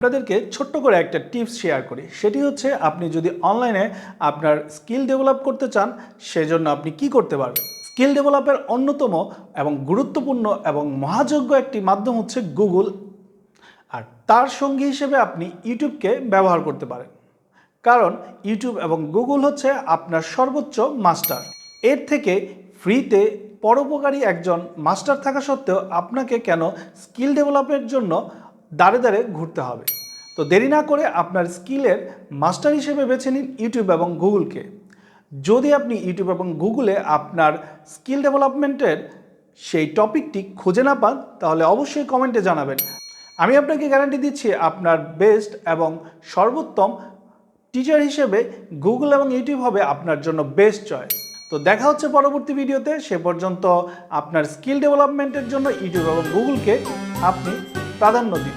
আপনাদেরকে ছোট্ট করে একটা টিপস শেয়ার করি। সেটি হচ্ছে আপনি যদি অনলাইনে আপনার স্কিল ডেভেলপ করতে চান, সেজন্য আপনি কি করতে পারবেন? স্কিল ডেভেলপের অন্যতম এবং গুরুত্বপূর্ণ এবং মহাযোগ্য একটি মাধ্যম হচ্ছে গুগল। আর তার সঙ্গী হিসেবে আপনি ইউটিউবকে ব্যবহার করতে পারেন। কারণ ইউটিউব এবং গুগল হচ্ছে আপনার সর্বোচ্চ মাস্টার। এর থেকে ফ্রিতে পরোপকারী একজন মাস্টার থাকা সত্ত্বেও আপনাকে কেন স্কিল ডেভেলপের জন্য দাঁড়ে দাঁড়ে ঘুরতে হবে? তো দেরি না করে আপনার স্কিলের মাস্টার হিসেবে বেছে নিন ইউটিউব এবং গুগলকে। যদি আপনি ইউটিউব এবং গুগলে আপনার স্কিল ডেভেলপমেন্টের সেই টপিকটি খুঁজে না পান, তাহলে অবশ্যই কমেন্টে জানাবেন। আমি আপনাকে গ্যারান্টি দিচ্ছি আপনার বেস্ট এবং সর্বোত্তম টিচার হিসেবে গুগল এবং ইউটিউব হবে আপনার জন্য বেস্ট চয়েস। তো দেখা হচ্ছে পরবর্তী ভিডিওতে। সে পর্যন্ত আপনার স্কিল ডেভেলপমেন্টের জন্য ইউটিউব এবং গুগলকে আপনি প্রাধান্য দিন।